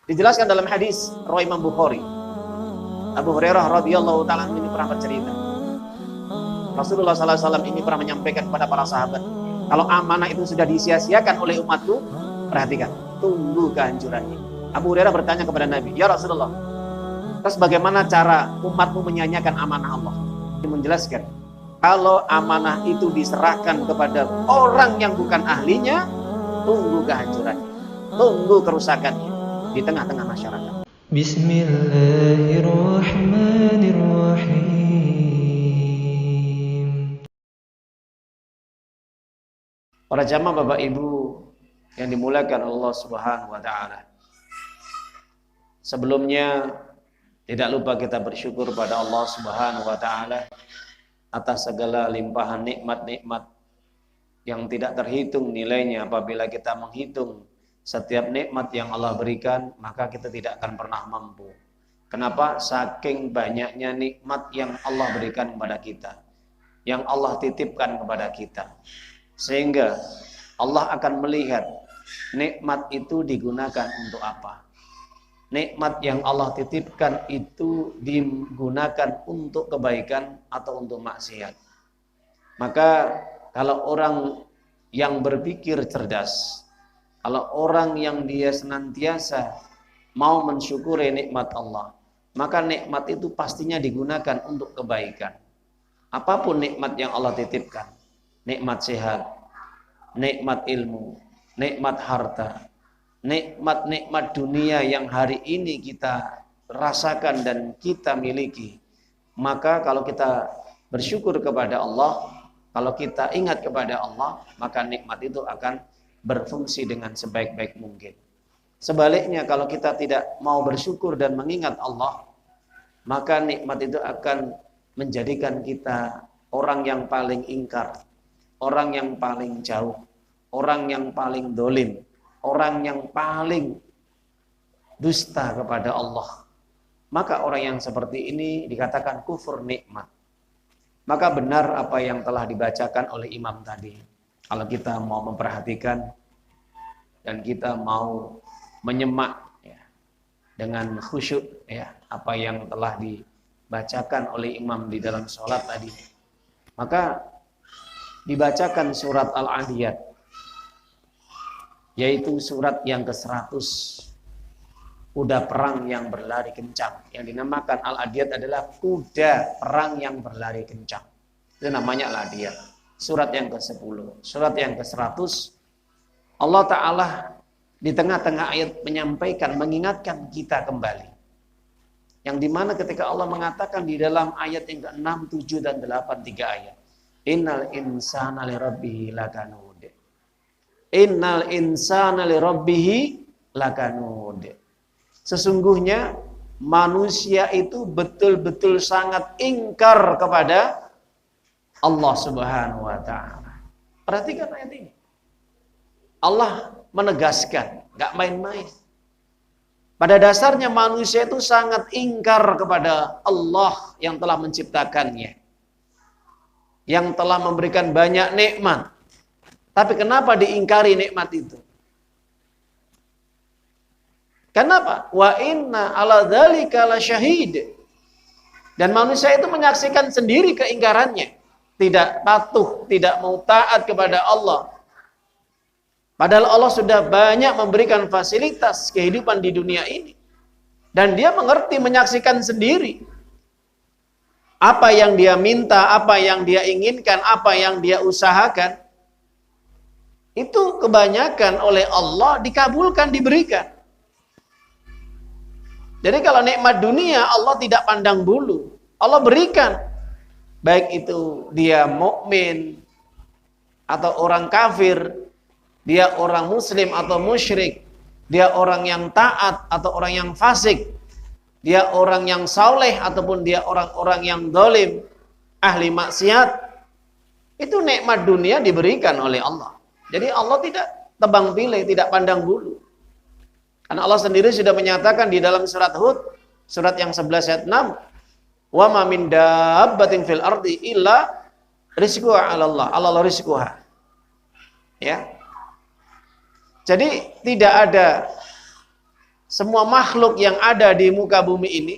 Dijelaskan dalam hadis riwayat Imam Bukhari. Abu Hurairah radhiyallahu taala ini pernah bercerita. Rasulullah SAW ini pernah menyampaikan kepada para sahabat, kalau amanah itu sudah disia-siakan oleh umatku, perhatikan, tunggu kehancurannya. Abu Hurairah bertanya kepada Nabi, ya Rasulullah, terus bagaimana cara umatmu menyanyiakan amanah Allah? Dia menjelaskan, kalau amanah itu diserahkan kepada orang yang bukan ahlinya, tunggu kehancurannya, tunggu kerusakannya di tengah-tengah masyarakat. Bismillahirrahmanirrahim. Para jamaah Bapak Ibu yang dimuliakan Allah Subhanahu wa taala. Sebelumnya tidak lupa kita bersyukur pada Allah Subhanahu wa taala atas segala limpahan nikmat-nikmat yang tidak terhitung nilainya. Apabila kita menghitung setiap nikmat yang Allah berikan, maka kita tidak akan pernah mampu. Kenapa? Saking banyaknya nikmat yang Allah berikan kepada kita, yang Allah titipkan kepada kita. Sehingga Allah akan melihat nikmat itu digunakan untuk apa. Nikmat yang Allah titipkan itu digunakan untuk kebaikan atau untuk maksiat. Maka kalau orang yang berpikir cerdas, kalau orang yang dia senantiasa mau mensyukuri nikmat Allah, maka nikmat itu pastinya digunakan untuk kebaikan. Apapun nikmat yang Allah titipkan, nikmat sehat, nikmat ilmu, nikmat harta, nikmat-nikmat dunia yang hari ini kita rasakan dan kita miliki, maka kalau kita bersyukur kepada Allah, kalau kita ingat kepada Allah, maka nikmat itu akan berfungsi dengan sebaik-baik mungkin. Sebaliknya kalau kita tidak mau bersyukur dan mengingat Allah, maka nikmat itu akan menjadikan kita orang yang paling ingkar, orang yang paling jauh, orang yang paling dolim, orang yang paling dusta kepada Allah. Maka orang yang seperti ini dikatakan kufur nikmat. Maka benar apa yang telah dibacakan oleh imam tadi. Kalau kita mau memperhatikan dan kita mau menyemak ya, dengan khusyuk ya, apa yang telah dibacakan oleh imam di dalam sholat tadi, maka dibacakan surat Al-Adiyat, yaitu surat yang ke-100, kuda perang yang berlari kencang. Yang dinamakan Al-Adiyat adalah kuda perang yang berlari kencang. Itu namanya Al-Adiyat. Surat yang ke-10, surat yang ke-100, Allah Ta'ala di tengah-tengah ayat menyampaikan, mengingatkan kita kembali. Yang dimana ketika Allah mengatakan di dalam ayat yang ke-6, 7, dan 8, 3 ayat. Innal insana li rabbihi lakanud. Innal insana li rabbihi lakanud. Sesungguhnya manusia itu betul-betul sangat ingkar kepada Allah Subhanahu wa taala. Perhatikan ayat ini. Allah menegaskan, enggak main-main. Pada dasarnya manusia itu sangat ingkar kepada Allah yang telah menciptakannya, yang telah memberikan banyak nikmat. Tapi kenapa diingkari nikmat itu? Kenapa? Wa inna ala dzalika lasyahid. Dan manusia itu menyaksikan sendiri keingkarannya. Tidak patuh, tidak mau taat kepada Allah. Padahal Allah sudah banyak memberikan fasilitas kehidupan di dunia ini. Dan dia mengerti, menyaksikan sendiri. Apa yang dia minta, apa yang dia inginkan, apa yang dia usahakan, itu kebanyakan oleh Allah dikabulkan, diberikan. Jadi kalau nikmat dunia Allah tidak pandang bulu, Allah berikan. Baik itu dia mukmin atau orang kafir, dia orang muslim atau musyrik, dia orang yang taat atau orang yang fasik, dia orang yang saleh ataupun dia orang-orang yang zalim, ahli maksiat. Itu nikmat dunia diberikan oleh Allah. Jadi Allah tidak tebang pilih, tidak pandang bulu. Karena Allah sendiri sudah menyatakan di dalam surat Hud, surat yang 11 ayat 6, wa ma min dabbatin fil ardi illa rizquha 'ala Allah, Allah rizquha. Ya. Jadi tidak ada semua makhluk yang ada di muka bumi ini,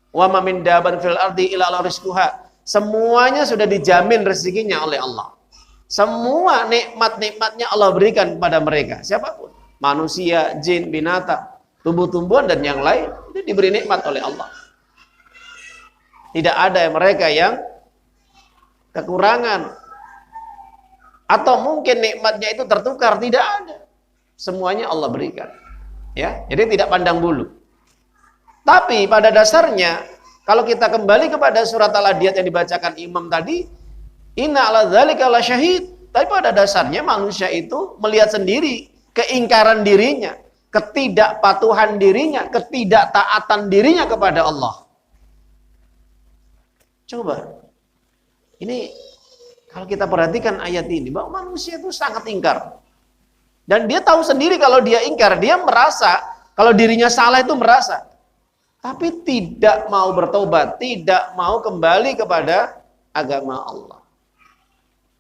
wa ma min daban fil ardi illa ala rizquha, semuanya sudah dijamin rezekinya oleh Allah. Semua nikmat-nikmatnya Allah berikan kepada mereka, siapapun, manusia, jin, binatang, tumbuh-tumbuhan dan yang lain, itu diberi nikmat oleh Allah. Tidak ada mereka yang kekurangan atau mungkin nikmatnya itu tertukar, tidak ada. Semuanya Allah berikan. Ya, jadi tidak pandang bulu. Tapi pada dasarnya kalau kita kembali kepada surat Al-Adiyat yang dibacakan Imam tadi, inna ala dzalika lasyahid. Tapi pada dasarnya manusia itu melihat sendiri keingkaran dirinya, ketidakpatuhan dirinya, ketidaktaatan dirinya kepada Allah. Coba, ini kalau kita perhatikan ayat ini, bahwa manusia itu sangat ingkar. Dan dia tahu sendiri kalau dia ingkar, dia merasa, kalau dirinya salah itu merasa. Tapi tidak mau bertobat, tidak mau kembali kepada agama Allah.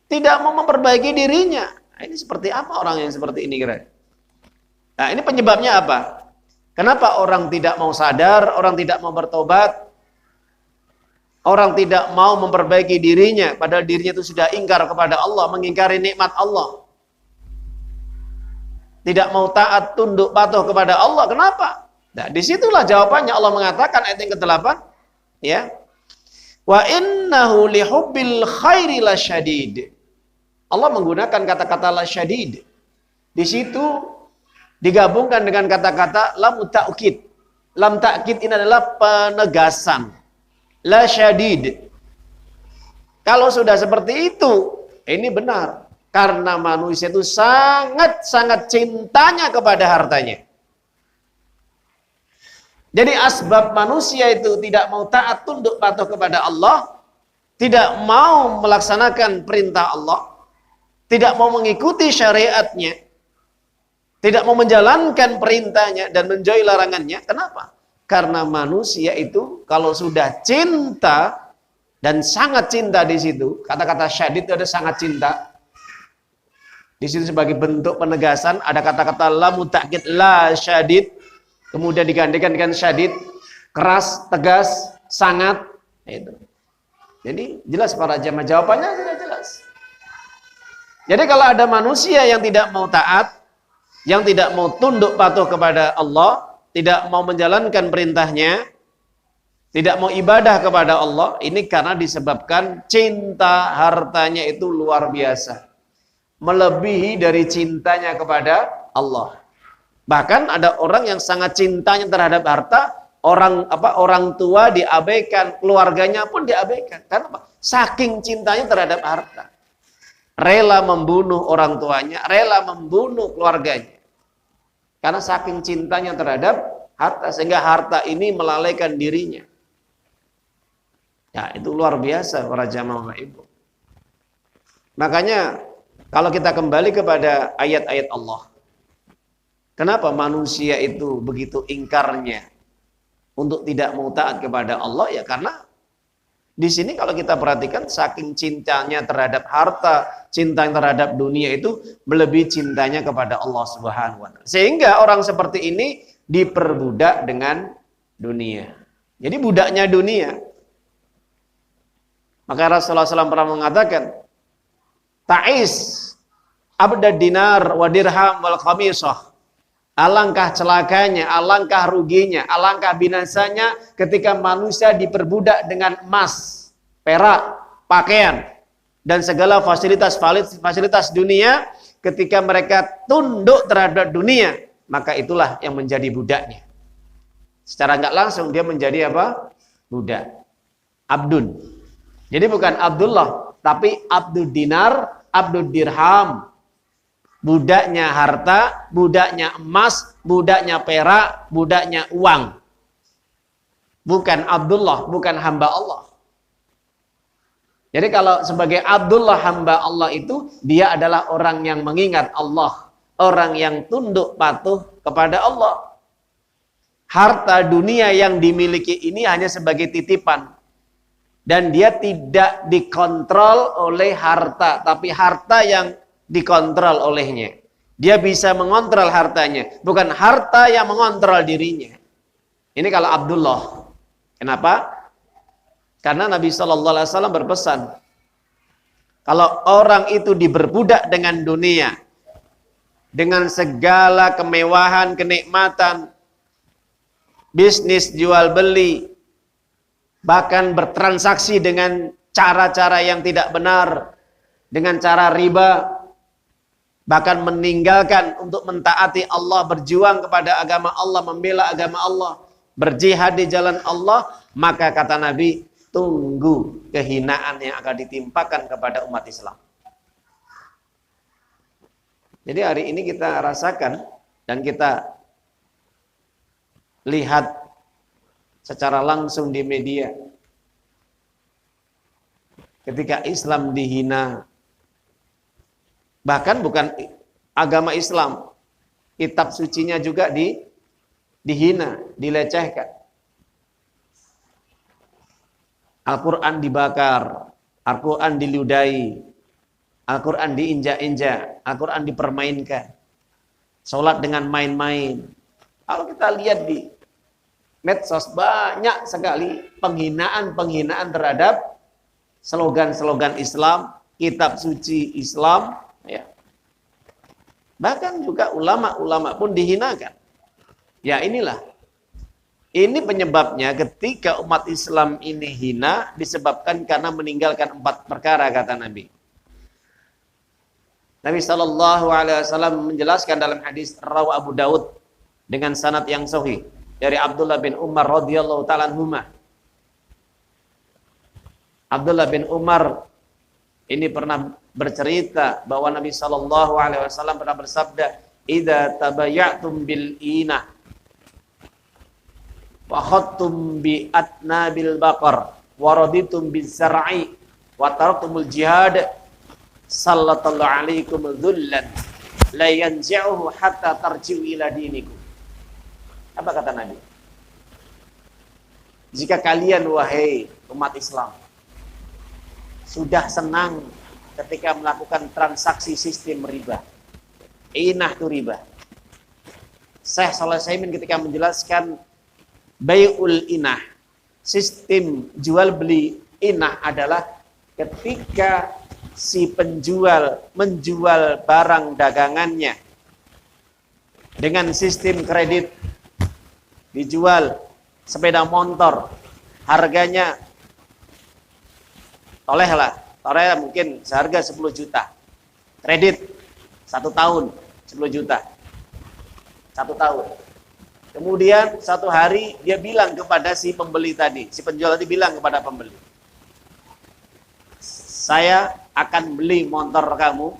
Tidak mau memperbaiki dirinya. Nah, ini seperti apa orang yang seperti ini kira? Nah, ini penyebabnya apa? Kenapa orang tidak mau sadar, orang tidak mau bertobat, orang tidak mau memperbaiki dirinya, padahal dirinya itu sudah ingkar kepada Allah, mengingkari nikmat Allah. Tidak mau taat, tunduk, patuh kepada Allah. Kenapa? Nah, disitulah jawabannya. Allah mengatakan ayat yang ke-8, ya. Wa innahu lihubbil khairi lasyadid. Allah menggunakan kata-kata lasyadid. Di situ digabungkan dengan kata-kata lam ta'kid. Lam ta'kid ini adalah penegasan. Lasyadid. Kalau sudah seperti itu, ini benar. Karena manusia itu sangat-sangat cintanya kepada hartanya. Jadi asbab manusia itu tidak mau taat, tunduk, patuh kepada Allah, tidak mau melaksanakan perintah Allah, tidak mau mengikuti syariatnya, tidak mau menjalankan perintahnya dan menjauhi larangannya. Kenapa? Karena manusia itu kalau sudah cinta dan sangat cinta di situ, kata-kata syadid itu ada sangat cinta. Di situ sebagai bentuk penegasan ada kata-kata la mutakid la syadid, kemudian digantikan dengan syadid, keras, tegas, sangat. Itu. Jadi jelas para jamaah, jawabannya sudah jelas. Jadi kalau ada manusia yang tidak mau taat, yang tidak mau tunduk patuh kepada Allah, tidak mau menjalankan perintahnya, tidak mau ibadah kepada Allah, ini karena disebabkan cinta hartanya itu luar biasa. Melebihi dari cintanya kepada Allah. Bahkan ada orang yang sangat cintanya terhadap harta, orang tua diabaikan, keluarganya pun diabaikan. Karena apa? Saking cintanya terhadap harta. Rela membunuh orang tuanya, rela membunuh keluarganya. Karena saking cintanya terhadap harta, sehingga harta ini melalaikan dirinya. Ya, itu luar biasa para jamaah ibu. Makanya kalau kita kembali kepada ayat-ayat Allah, kenapa manusia itu begitu ingkarnya untuk tidak mau taat kepada Allah? Ya karena di sini kalau kita perhatikan saking cintanya terhadap harta, cintanya terhadap dunia itu melebihi cintanya kepada Allah Subhanahu wa taala. Sehingga orang seperti ini diperbudak dengan dunia. Jadi budaknya dunia. Maka Rasulullah SAW pernah mengatakan, ta'is abdad dinar wa dirham wal khamisah. Alangkah celakanya, alangkah ruginya, alangkah binasanya ketika manusia diperbudak dengan emas, perak, pakaian, dan segala fasilitas dunia. Ketika mereka tunduk terhadap dunia, maka itulah yang menjadi budaknya. Secara nggak langsung dia menjadi apa? Budak. Abdun. Jadi bukan Abdullah, tapi abdud dinar, abdud dirham. Budaknya harta, budaknya emas, budaknya perak, budaknya uang. Bukan Abdullah, bukan hamba Allah. Jadi kalau sebagai Abdullah hamba Allah itu, dia adalah orang yang mengingat Allah. Orang yang tunduk patuh kepada Allah. Harta dunia yang dimiliki ini hanya sebagai titipan. Dan dia tidak dikontrol oleh harta, tapi harta yang dikontrol olehnya. Dia bisa mengontrol hartanya, bukan harta yang mengontrol dirinya. Ini kalau Abdullah. Kenapa? Karena Nabi SAW berpesan, kalau orang itu diperbudak dengan dunia, dengan segala kemewahan, kenikmatan, bisnis jual beli, bahkan bertransaksi dengan cara-cara yang tidak benar, dengan cara riba, bahkan meninggalkan untuk mentaati Allah, berjuang kepada agama Allah, membela agama Allah, berjihad di jalan Allah, maka kata Nabi, tunggu kehinaan yang akan ditimpakan kepada umat Islam. Jadi hari ini kita rasakan dan kita lihat secara langsung di media. Ketika Islam dihina, bahkan bukan agama Islam, kitab sucinya juga dihina, dilecehkan. Al-Quran dibakar, Al-Quran diludahi, Al-Quran diinjak-injak, Al-Quran dipermainkan. Sholat dengan main-main. Kalau kita lihat di medsos, banyak sekali penghinaan-penghinaan terhadap slogan-slogan Islam, kitab suci Islam, ya. Bahkan juga ulama-ulama pun dihinakan. Ya inilah. Ini penyebabnya ketika umat Islam ini hina disebabkan karena meninggalkan 4 perkara kata Nabi. Nabi SAW menjelaskan dalam hadis rawi Abu Daud dengan sanad yang sahih dari Abdullah bin Umar radhiyallahu ta'ala anhuma. Abdullah bin Umar ini pernah bercerita bahwa Nabi SAW pernah bersabda, "Idza tabayatum bil inah wa khattum bi atnabil baqar wa raditum biz zar'i wa taraktumul jihad sallallahu alaikum dhullan la yanzi'uhu hatta tarji'u ila dinikum." Apa kata Nabi? Jika kalian wahai umat Islam sudah senang ketika melakukan transaksi sistem riba, inah itu riba. Syekh Shalih Utsaimin ketika menjelaskan bai'ul inah, sistem jual beli inah adalah ketika si penjual menjual barang dagangannya dengan sistem kredit, dijual sepeda motor, harganya toleh mungkin seharga 10 juta, kredit 1 tahun 10 juta, 1 tahun. Kemudian satu hari dia bilang kepada si pembeli tadi, si penjual tadi bilang kepada pembeli, saya akan beli motor kamu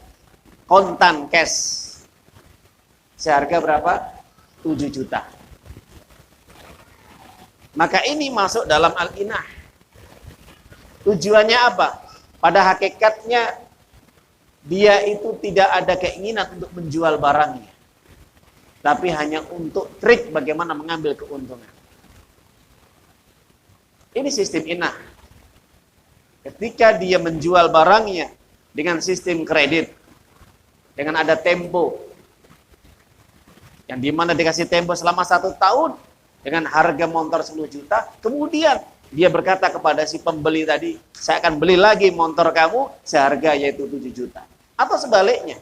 kontan cash seharga berapa? 7 juta. Maka ini masuk dalam al-inah. Tujuannya apa? Pada hakikatnya dia itu tidak ada keinginan untuk menjual barangnya, tapi hanya untuk trik bagaimana mengambil keuntungan. Ini sistem inah. Ketika dia menjual barangnya dengan sistem kredit, dengan ada tempo, yang dimana dikasih tempo selama 1 tahun, dengan harga motor 10 juta, kemudian dia berkata kepada si pembeli tadi, saya akan beli lagi motor kamu seharga yaitu 7 juta. Atau sebaliknya,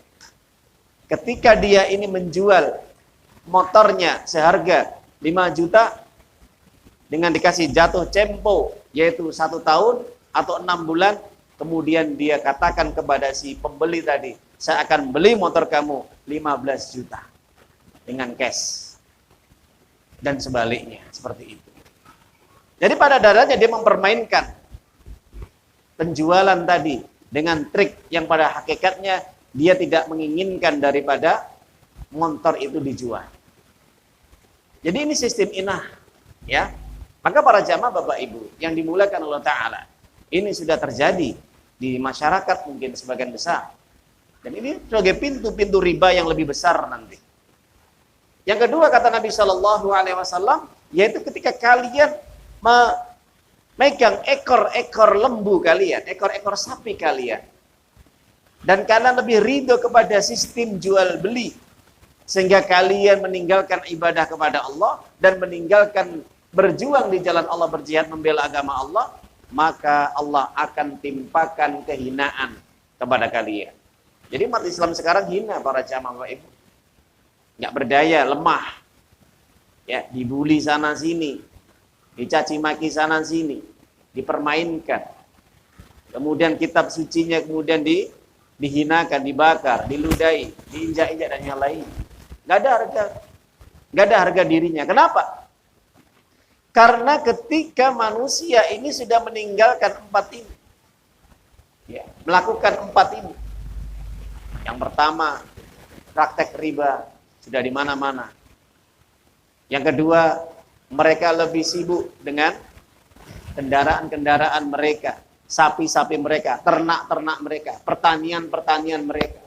ketika dia ini menjual motornya seharga 5 juta, dengan dikasih jatuh tempo yaitu 1 tahun atau 6 bulan, kemudian dia katakan kepada si pembeli tadi, saya akan beli motor kamu 15 juta dengan cash. Dan sebaliknya, seperti itu. Jadi pada dasarnya dia mempermainkan penjualan tadi dengan trik yang pada hakikatnya dia tidak menginginkan daripada motor itu dijual. Jadi ini sistem inah, ya. Maka para jamaah Bapak Ibu yang dimuliakan Allah Ta'ala, ini sudah terjadi di masyarakat mungkin sebagian besar. Dan ini sebagai pintu-pintu riba yang lebih besar nanti. Yang kedua kata Nabi SAW, yaitu ketika kalian memegang ekor-ekor lembu kalian, ekor-ekor sapi kalian, dan kalian lebih ridho kepada sistem jual beli sehingga kalian meninggalkan ibadah kepada Allah dan meninggalkan berjuang di jalan Allah, berjihad membela agama Allah, maka Allah akan timpakan kehinaan kepada kalian. Jadi umat Islam sekarang hina para jamaah Bapak Ibu. Nggak berdaya, lemah. Ya, dibully sana sini, dicaci maki sana sini, dipermainkan. Kemudian kitab sucinya kemudian dihinakan, dibakar, diludahi, diinjak-injak dan yang lain. Nggak ada harga dirinya. Kenapa? Karena ketika manusia ini sudah meninggalkan 4 ini, ya, melakukan 4 ini. Yang pertama, praktek riba sudah di mana-mana. Yang kedua, mereka lebih sibuk dengan kendaraan-kendaraan mereka, sapi-sapi mereka, ternak-ternak mereka, pertanian-pertanian mereka.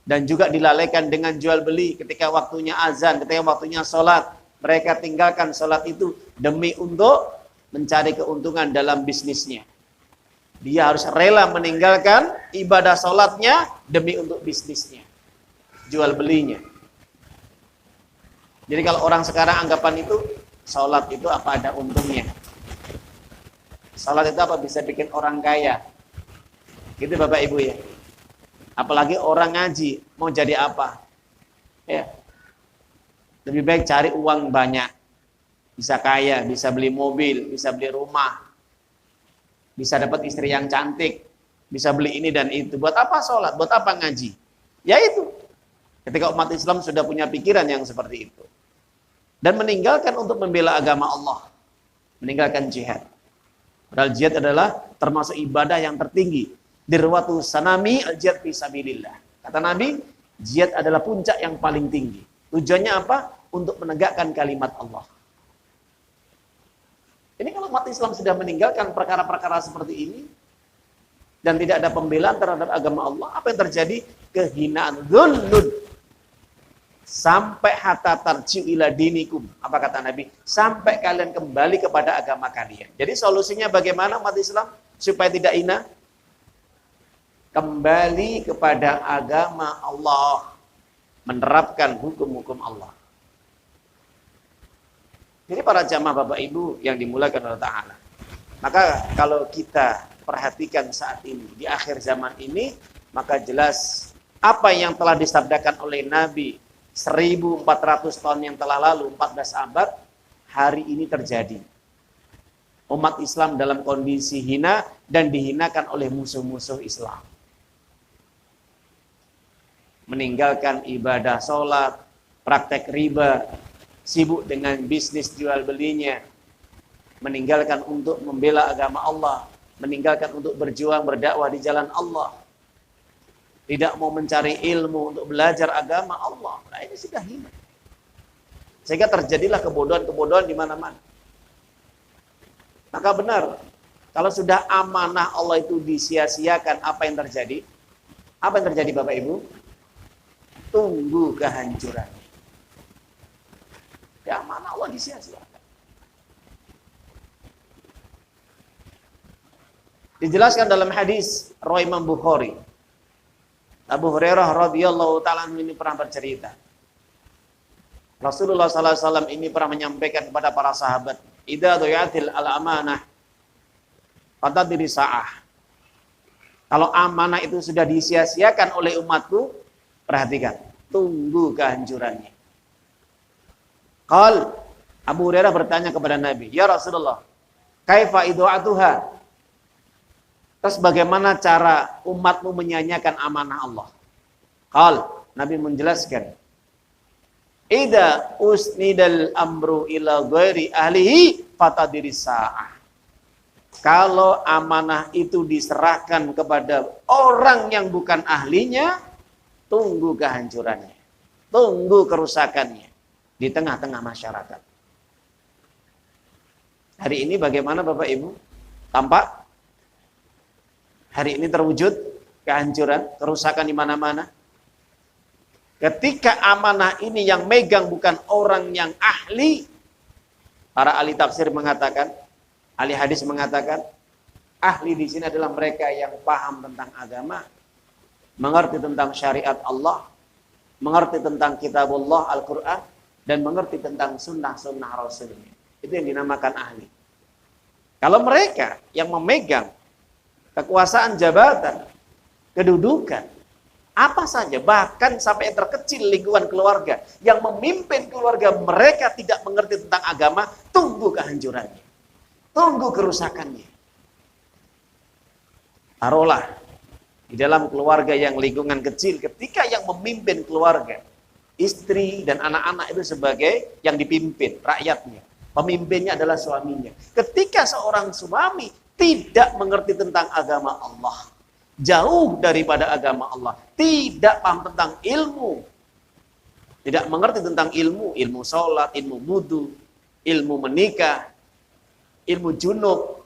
Dan juga dilalaikan dengan jual beli ketika waktunya azan, ketika waktunya sholat. Mereka tinggalkan sholat itu demi untuk mencari keuntungan dalam bisnisnya. Dia harus rela meninggalkan ibadah sholatnya demi untuk bisnisnya, jual belinya. Jadi kalau orang sekarang anggapan itu, sholat itu apa ada untungnya. Sholat itu apa bisa bikin orang kaya. Gitu Bapak Ibu ya. Apalagi orang ngaji, mau jadi apa? Ya. Lebih baik cari uang banyak. Bisa kaya, bisa beli mobil, bisa beli rumah. Bisa dapat istri yang cantik. Bisa beli ini dan itu. Buat apa sholat? Buat apa ngaji? Ya itu. Ketika umat Islam sudah punya pikiran yang seperti itu. Dan meninggalkan untuk membela agama Allah. Meninggalkan jihad. Padahal jihad adalah termasuk ibadah yang tertinggi. Dirwatu sanami al-jihad fisabilillah. Kata Nabi, jihad adalah puncak yang paling tinggi. Tujuannya apa? Untuk menegakkan kalimat Allah. Ini kalau umat Islam sudah meninggalkan perkara-perkara seperti ini dan tidak ada pembelaan terhadap agama Allah, apa yang terjadi? Kehinaan, dhullun. Sampai hatta tarji'u ila dinikum. Apa kata Nabi? Sampai kalian kembali kepada agama kalian. Jadi solusinya bagaimana umat Islam supaya tidak hina? Kembali kepada agama Allah, menerapkan hukum-hukum Allah. Jadi para jamaah Bapak Ibu yang dimulakan oleh Ta'ala. Maka kalau kita perhatikan saat ini, di akhir zaman ini, maka jelas apa yang telah disabdakan oleh Nabi 1400 tahun yang telah lalu, 14 abad, hari ini terjadi. Umat Islam dalam kondisi hina dan dihinakan oleh musuh-musuh Islam. Meninggalkan ibadah sholat, praktek riba, sibuk dengan bisnis jual belinya, meninggalkan untuk membela agama Allah, meninggalkan untuk berjuang berdakwah di jalan Allah, tidak mau mencari ilmu untuk belajar agama Allah. Nah ini sudah hina. Sehingga terjadilah kebodohan-kebodohan di mana-mana. Maka benar, kalau sudah amanah Allah itu disia-siakan, apa yang terjadi? Apa yang terjadi Bapak Ibu? Tunggu kehancuran. Ya amanah Allah disia-siakan. Dijelaskan dalam hadis riwayat Imam Bukhari. Abu Hurairah radhiyallahu ta'ala ini pernah bercerita. Rasulullah sallallahu alaihi wasallam ini pernah menyampaikan kepada para sahabat, "Idza duyatil al-amanah fatadri sa'ah." Kalau amanah itu sudah disia-siakan oleh umatku, perhatikan, tunggu kehancurannya. Qal Abu Hurairah bertanya kepada Nabi, "Ya Rasulullah, kaifa idu'atuha?" Terus bagaimana cara umatmu menyanyiakan amanah Allah? Qal Nabi menjelaskan, "Idza usnidal amru ila ghairi ahlihi fatadris sa'ah." Kalau amanah itu diserahkan kepada orang yang bukan ahlinya, tunggu kehancurannya, tunggu kerusakannya di tengah-tengah masyarakat. Hari ini bagaimana Bapak Ibu? Tampak? Hari ini terwujud kehancuran, kerusakan di mana-mana. Ketika amanah ini yang megang bukan orang yang ahli, para ahli tafsir mengatakan, ahli hadis mengatakan, ahli di sini adalah mereka yang paham tentang agama, mengerti tentang syariat Allah, mengerti tentang kitabullah Al-Quran, dan mengerti tentang sunnah-sunnah Rasulnya. Itu yang dinamakan ahli. Kalau mereka yang memegang kekuasaan, jabatan, kedudukan, apa saja, bahkan sampai yang terkecil lingkungan keluarga, yang memimpin keluarga mereka tidak mengerti tentang agama, tunggu kehancurannya, tunggu kerusakannya. Taruhlah di dalam keluarga yang lingkungan kecil, ketika yang memimpin keluarga, istri dan anak-anak itu sebagai yang dipimpin, rakyatnya. Pemimpinnya adalah suaminya. Ketika seorang suami tidak mengerti tentang agama Allah, jauh daripada agama Allah, tidak paham tentang ilmu, tidak mengerti tentang ilmu sholat, ilmu wudu, ilmu menikah, ilmu junub,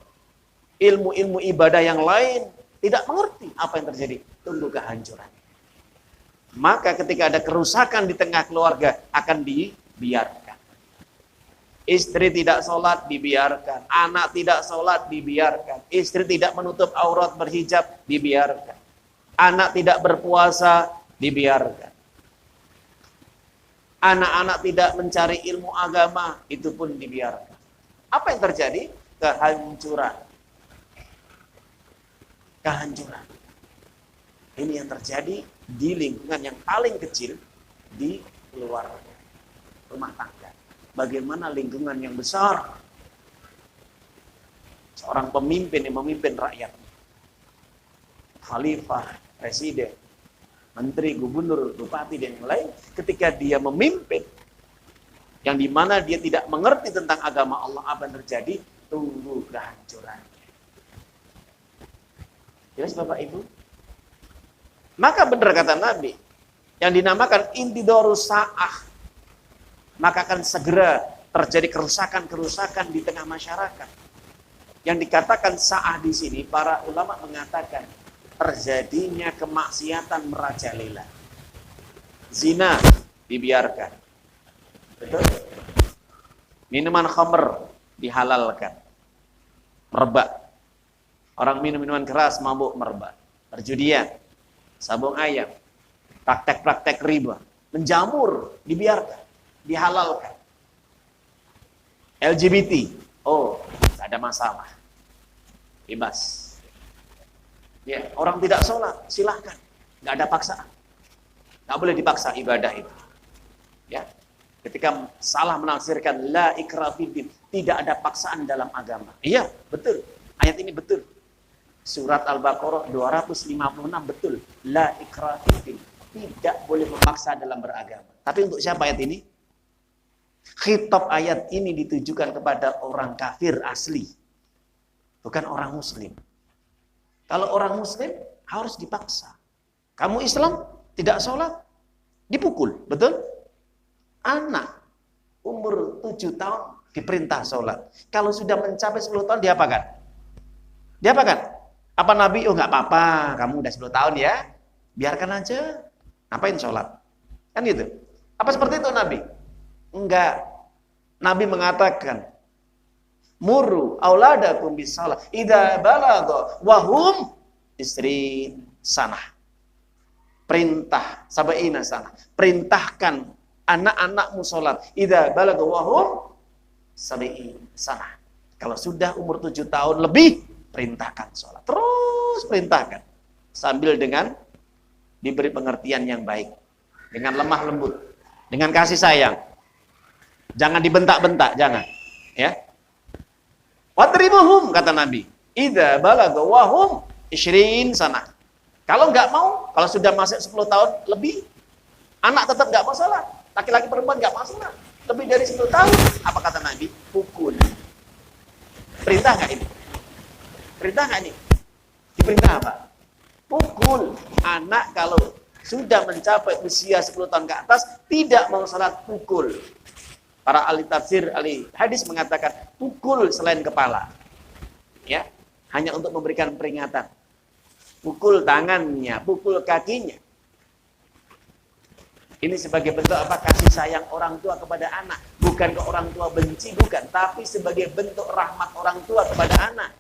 ilmu-ilmu ibadah yang lain, tidak mengerti apa yang terjadi, tunggu kehancuran. Maka ketika ada kerusakan di tengah keluarga akan dibiarkan. Istri tidak sholat dibiarkan, anak tidak sholat dibiarkan, istri tidak menutup aurat berhijab dibiarkan, anak tidak berpuasa dibiarkan, anak-anak tidak mencari ilmu agama itu pun dibiarkan. Apa yang terjadi? Kehancuran. Kehancuran. Ini yang terjadi di lingkungan yang paling kecil, di keluarga, rumah tangga. Bagaimana lingkungan yang besar? Seorang pemimpin yang memimpin rakyatnya. Khalifah, presiden, menteri, gubernur, bupati, dan yang lain. Ketika dia memimpin, yang dimana dia tidak mengerti tentang agama Allah, apa yang terjadi? Tunggu kehancurannya. Jelas Bapak Ibu? Maka benar kata Nabi, yang dinamakan intidorus sa'ah, maka akan segera terjadi kerusakan-kerusakan di tengah masyarakat. Yang dikatakan sa'ah di sini, para ulama mengatakan terjadinya kemaksiatan merajalela. Zina dibiarkan. Betul? Minuman khamr dihalalkan. Merebak. Orang minum minuman keras, mabuk, merebak. Perjudian, sabung ayam, praktek-praktek riba, menjamur, dibiarkan. Dihalalkan. LGBT, oh, tidak ada masalah, bebas. Ya, orang tidak sholat, silahkan, nggak ada paksaan, nggak boleh dipaksa ibadah itu. Ya, ketika salah menafsirkan la ikraha fiddin, tidak ada paksaan dalam agama. Iya, betul. Ayat ini betul. Surat Al-Baqarah 256 betul. La ikraha fiddin, tidak boleh memaksa dalam beragama. Tapi untuk siapa ayat ini? Khitab ayat ini ditujukan kepada orang kafir asli, bukan orang muslim. Kalau orang muslim harus dipaksa. Kamu Islam tidak sholat, dipukul, betul? Anak umur 7 tahun diperintah sholat. Kalau sudah mencapai 10 tahun diapakan? Diapakan? Apa Nabi? Oh nggak apa-apa, kamu udah 10 tahun ya, biarkan aja. Ngapain sholat? Kan gitu. Apa seperti itu Nabi? Enggak. Nabi mengatakan, muru auladakum bisalah idza balagha wa hum isrin sanah. Perintah sabaina sanah. Perintahkan anak-anakmu salat idza balagha wa hum sabain sanah. Kalau sudah umur 7 tahun lebih, perintahkan salat. Terus perintahkan sambil dengan diberi pengertian yang baik, dengan lemah lembut, dengan kasih sayang. Jangan dibentak-bentak, jangan. Ya. Wadribuhum kata Nabi. Idza balagha wa hum 20 sana. Kalau enggak mau, kalau sudah masuk 10 tahun lebih, anak tetap enggak mau salat. Laki-laki perempuan enggak mau salat. Lebih dari 10 tahun, apa kata Nabi? Pukul. Perintah enggak ini? Perintah enggak ini? Diperintah apa? Pukul. Anak kalau sudah mencapai usia 10 tahun ke atas, tidak mau salat, pukul. Para ahli tafsir, ahli hadis mengatakan pukul selain kepala. Ya, hanya untuk memberikan peringatan. Pukul tangannya, pukul kakinya. Ini sebagai bentuk apa? Kasih sayang orang tua kepada anak. Bukan ke orang tua benci, bukan. Tapi sebagai bentuk rahmat orang tua kepada anak.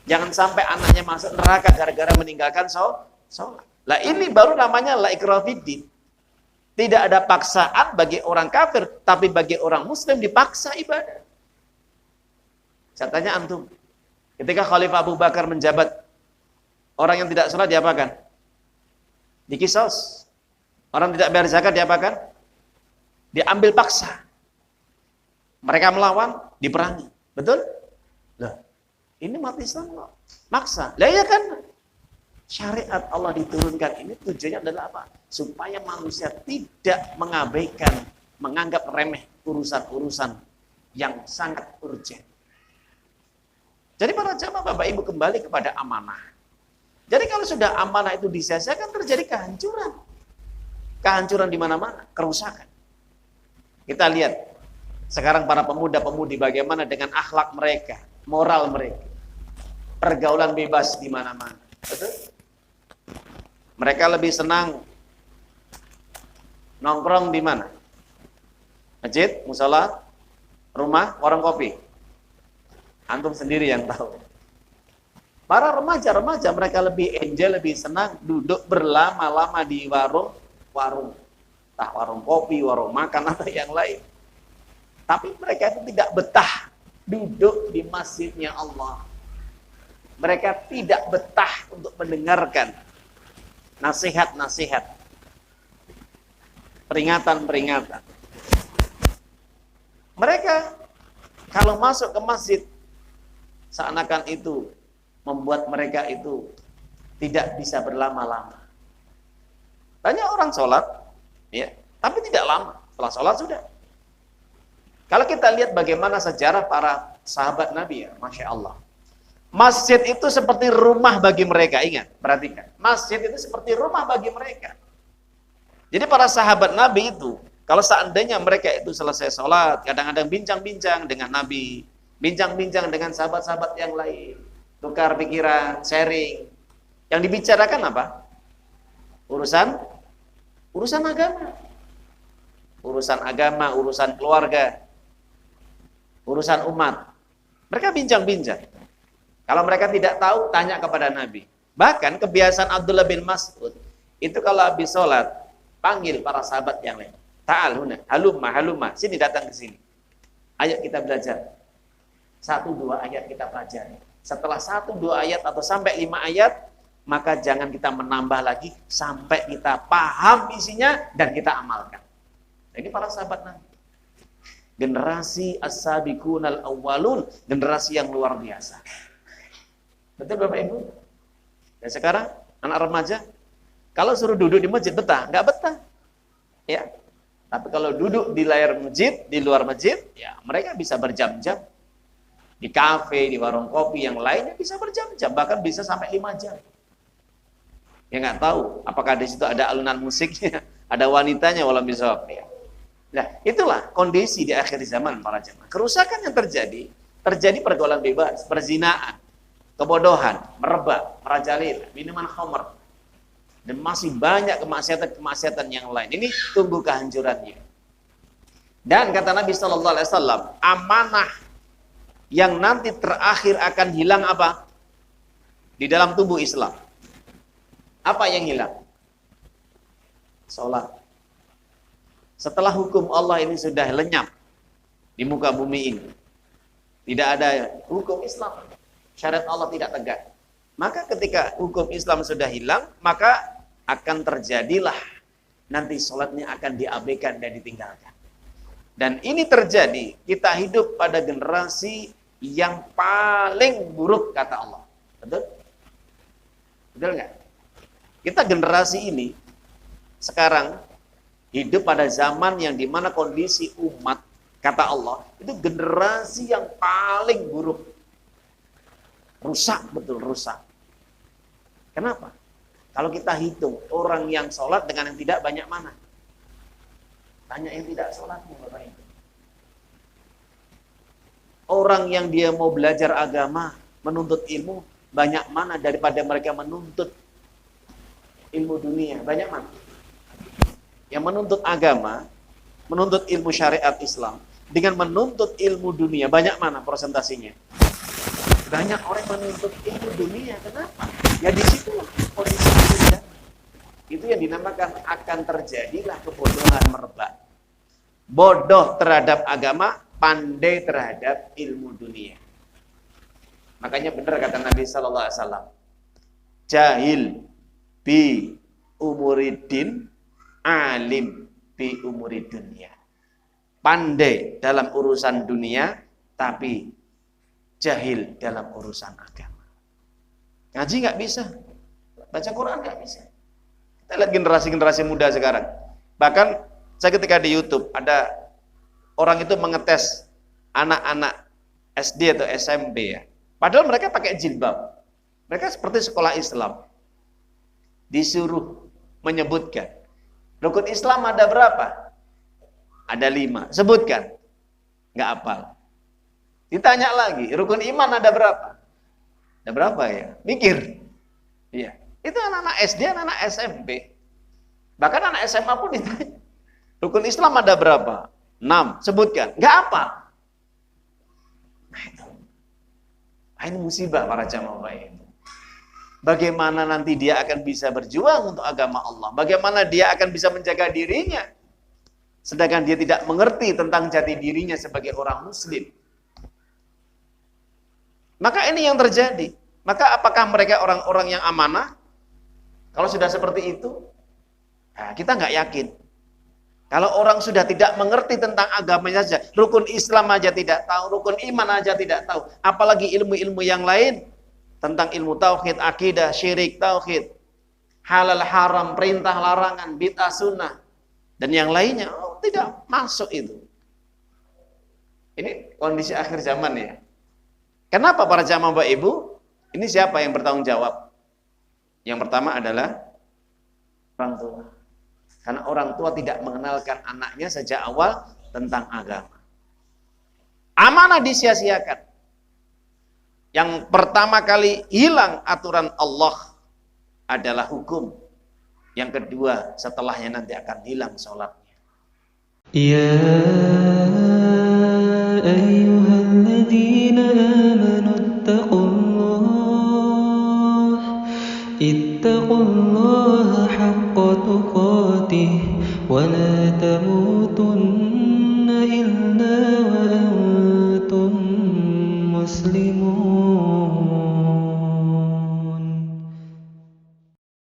Jangan sampai anaknya masuk neraka gara-gara meninggalkan sholat. Lah ini baru namanya la ikraha fiddin. Tidak ada paksaan bagi orang kafir, tapi bagi orang muslim dipaksa ibadah. Saya tanya antum, ketika Khalifah Abu Bakar menjabat, orang yang tidak sholat diapakan? Dikisos. Orang tidak bayar zakat diapakan? Diambil paksa. Mereka melawan, diperangi. Betul? Loh, ini umat Islam kok maksa. Lah ya kan? Syariat Allah diturunkan ini tujuannya adalah apa? Supaya manusia tidak mengabaikan, menganggap remeh urusan-urusan yang sangat urgent. Jadi para jamaah Bapak Ibu kembali kepada amanah. Jadi kalau sudah amanah itu disia-siakan terjadi kehancuran. Kehancuran di mana-mana, kerusakan. Kita lihat sekarang para pemuda-pemudi bagaimana dengan akhlak mereka, moral mereka. Pergaulan bebas di mana-mana. Betul? Mereka lebih senang nongkrong di mana? Masjid, musala, rumah, warung kopi. Antum sendiri yang tahu. Para remaja-remaja mereka lebih enjoy, lebih senang duduk berlama-lama di warung, entah warung kopi, warung makan atau yang lain. Tapi mereka itu tidak betah duduk di masjidnya Allah. Mereka tidak betah untuk mendengarkan nasihat-nasihat, peringatan-peringatan. Mereka kalau masuk ke masjid, seakan itu membuat mereka itu tidak bisa berlama-lama. Banyak orang sholat, ya, tapi tidak lama. Setelah sholat sudah. Kalau kita lihat bagaimana sejarah para sahabat Nabi, ya, Masya Allah. Masjid itu seperti rumah bagi mereka, ingat, perhatikan. Masjid itu seperti rumah bagi mereka. Jadi para sahabat Nabi itu, kalau seandainya mereka itu selesai sholat, kadang-kadang bincang-bincang dengan Nabi, bincang-bincang dengan sahabat-sahabat yang lain, tukar pikiran, sharing. Yang dibicarakan apa? Urusan agama. Urusan agama, urusan keluarga, urusan umat. Mereka bincang-bincang. Kalau mereka tidak tahu, tanya kepada Nabi. Bahkan kebiasaan Abdullah bin Mas'ud, itu kalau habis sholat, panggil para sahabat yang lain. Ta'al huna, halumma, sini datang ke sini. Ayo kita belajar. 1-2 ayat kita pelajari. Setelah 1-2 ayat atau sampai 5 ayat, maka jangan kita menambah lagi sampai kita paham isinya dan kita amalkan. Ini para sahabat Nabi. Generasi as-sabiqunal awwalun, generasi yang luar biasa. Betul Bapak Ibu? Dan sekarang anak remaja kalau suruh duduk di masjid betah? Enggak betah. Ya. Tapi kalau duduk di layar masjid, di luar masjid, ya mereka bisa berjam-jam. Di kafe, di warung kopi yang lainnya bisa berjam-jam, bahkan bisa sampai 5 jam. Ya nggak tahu apakah di situ ada alunan musiknya, ada wanitanya walau bisawab ya. Nah, itulah kondisi di akhir zaman para jemaah. Kerusakan yang terjadi pergaulan bebas, perzinaan, kebodohan, merebak, merajalela, minuman khamr, dan masih banyak kemaksiatan yang lain. Ini tunggu kehancurannya. Dan kata Nabi Shallallahu Alaihi Wasallam, amanah yang nanti terakhir akan hilang apa? Di dalam tubuh Islam. Apa yang hilang? Sholat. Setelah hukum Allah ini sudah lenyap di muka bumi ini, tidak ada hukum Islam, syariat Allah tidak tegak. Maka ketika hukum Islam sudah hilang, maka akan terjadilah nanti sholatnya akan diabaikan dan ditinggalkan. Dan ini terjadi, kita hidup pada generasi yang paling buruk kata Allah. Betul? Betul nggak? Kita generasi ini sekarang hidup pada zaman yang dimana kondisi umat, kata Allah, itu generasi yang paling buruk. Rusak, betul rusak. Kenapa? Kalau kita hitung, orang yang sholat dengan yang tidak banyak mana? Banyak yang tidak sholatnya, Bapak Ibu. Orang yang dia mau belajar agama, menuntut ilmu, banyak mana daripada mereka menuntut ilmu dunia? Banyak mana? Yang menuntut agama, menuntut ilmu syariat Islam, dengan menuntut ilmu dunia, banyak mana persentasinya? Banyak orang menuntut ilmu dunia, kenapa? Ya di situ kondisi kita. Itu yang dinamakan akan terjadilah kebodohan merebak. Bodoh terhadap agama, pandai terhadap ilmu dunia. Makanya benar kata Nabi sallallahu alaihi wasallam, jahil bi umuridin, alim bi umurid dunia. Pandai dalam urusan dunia, tapi jahil dalam urusan agama. Ngaji nggak bisa, baca Quran nggak bisa. Kita lihat generasi-generasi muda sekarang. Bahkan saya ketika di YouTube ada orang itu mengetes anak-anak SD atau SMP ya. Padahal mereka pakai jilbab. Mereka seperti sekolah Islam. Disuruh menyebutkan rukun Islam ada berapa? Ada 5. Sebutkan. Nggak hafal. Ditanya lagi, rukun iman ada berapa? Ada berapa ya? Mikir. Iya. Itu anak-anak SD, anak-anak SMP. Bahkan anak SMA pun ditanya. Rukun Islam ada berapa? 6. Sebutkan. Nggak hafal. Nah itu. Ini musibah para jamaah baik. Bagaimana nanti dia akan bisa berjuang untuk agama Allah? Bagaimana dia akan bisa menjaga dirinya? Sedangkan dia tidak mengerti tentang jati dirinya sebagai orang muslim. Maka ini yang terjadi. Maka apakah mereka orang-orang yang amanah? Kalau sudah seperti itu, nah kita nggak yakin. Kalau orang sudah tidak mengerti tentang agamanya saja, rukun Islam aja tidak tahu, rukun iman aja tidak tahu, apalagi ilmu-ilmu yang lain, tentang ilmu tauhid, akidah, syirik, tauhid, halal haram, perintah larangan, bid'ah sunnah, dan yang lainnya, tidak masuk itu. Ini kondisi akhir zaman ya. Kenapa para jamaah Bapak Ibu? Ini siapa yang bertanggung jawab? Yang pertama adalah orang tua. Karena orang tua tidak mengenalkan anaknya sejak awal tentang agama. Amanah disia-siakan. Yang pertama kali hilang aturan Allah adalah hukum. Yang kedua, setelahnya nanti akan hilang sholatnya. Ya ayyuhalladzina amanu ittaqullaha haqqa tuqatih wa la tamutunna